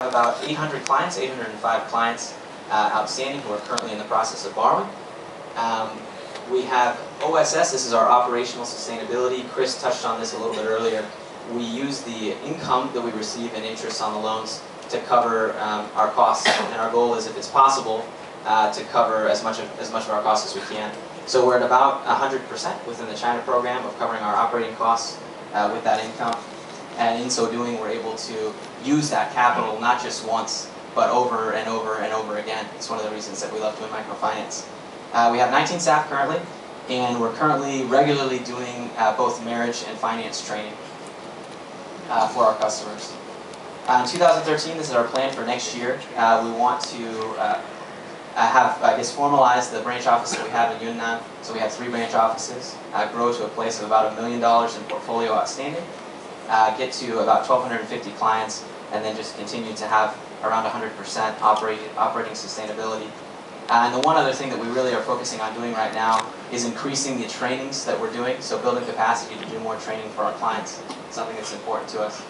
have about 800 clients, 805 clients outstanding who are currently in the process of borrowing. We have OSS, this is our operational sustainability. Chris touched on this a little bit earlier. We use the income that we receive in interest on the loans to cover our costs, and our goal is, if it's possible, to cover as much of our costs as we can. So we're at about 100% within the China program of covering our operating costs with that income. And in so doing, we're able to use that capital not just once, but over and over and over again. It's one of the reasons that we love doing microfinance. We have 19 staff currently, and we're currently regularly doing both marriage and finance training for our customers. In 2013, this is our plan for next year. We want to have, formalized the branch office that we have in Yunnan. So we have 3 branch offices, grow to a place of about $1 million in portfolio outstanding, get to about 1,250 clients, and then just continue to have around 100% operating sustainability. And the one other thing that we really are focusing on doing right now is increasing the trainings that we're doing, so building capacity to do more training for our clients, something that's important to us.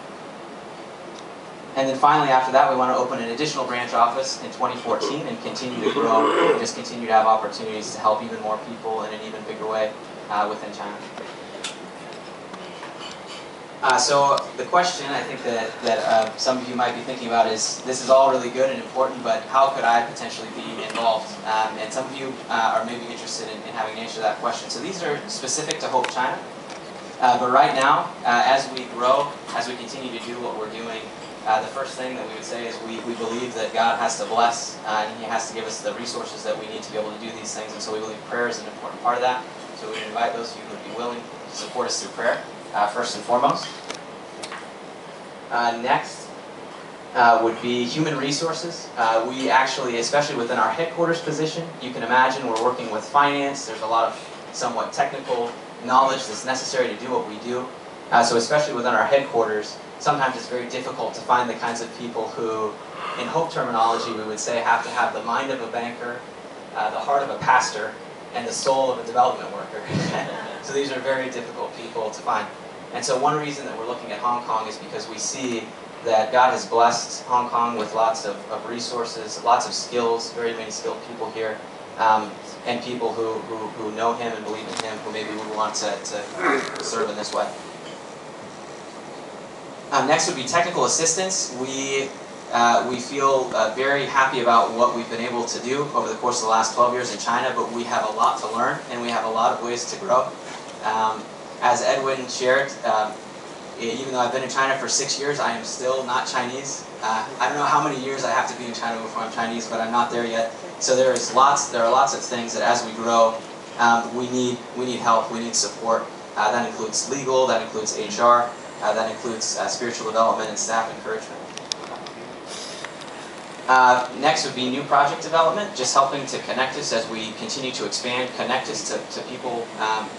And then finally, after that, we want to open an additional branch office in 2014 and continue to grow and just continue to have opportunities to help even more people in an even bigger way within China. So the question I think that some of you might be thinking about is, this is all really good and important, but how could I potentially be involved? And some of you are maybe interested in having an answer to that question. So these are specific to Hope China. But right now, as we grow, as we continue to do what we're doing, the first thing that we would say is we believe that God has to bless, and He has to give us the resources that we need to be able to do these things. And so we believe prayer is an important part of that. So we invite those of you who would be willing to support us through prayer, first and foremost. Next would be human resources. We actually, especially within our headquarters position, you can imagine we're working with finance. There's a lot of somewhat technical knowledge that's necessary to do what we do. So especially within our headquarters, sometimes it's very difficult to find the kinds of people who, in Hope terminology, we would say have to have the mind of a banker, the heart of a pastor, and the soul of a development worker. So these are very difficult people to find. And so one reason that we're looking at Hong Kong is because we see that God has blessed Hong Kong with lots of resources, lots of skills, very many skilled people here, and people who know Him and believe in Him, who maybe we want to serve in this way. Next would be technical assistance. We feel very happy about what we've been able to do over the course of the last 12 years in China, but we have a lot to learn, and we have a lot of ways to grow. As Edwin shared, even though I've been in China for 6 years, I am still not Chinese. I don't know how many years I have to be in China before I'm Chinese, but I'm not there yet. So there are lots of things that as we grow, we need help, we need support. That includes legal, that includes HR, that includes spiritual development and staff encouragement. Next would be new project development, just helping to connect us as we continue to expand, connect us to people,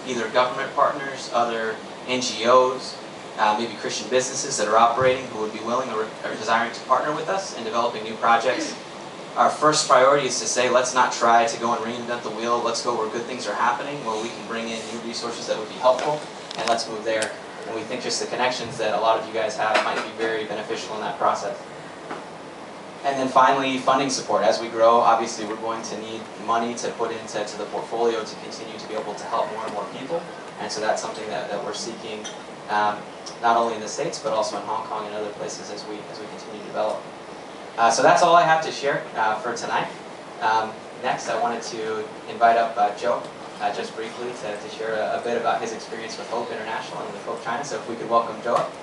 either government partners, other NGOs, maybe Christian businesses that are operating who would be willing or desiring to partner with us in developing new projects. Our first priority is to say, let's not try to go and reinvent the wheel, let's go where good things are happening, where we can bring in new resources that would be helpful, and let's move there. And we think just the connections that a lot of you guys have might be very beneficial in that process. And then finally, funding support. As we grow, obviously we're going to need money to put into the portfolio to continue to be able to help more and more people. And so that's something that we're seeking, not only in the States, but also in Hong Kong and other places as we continue to develop. So that's all I have to share for tonight. Next, I wanted to invite up Joe, just briefly, to share a bit about his experience with Hope International and with Hope China. So if we could welcome Joe up.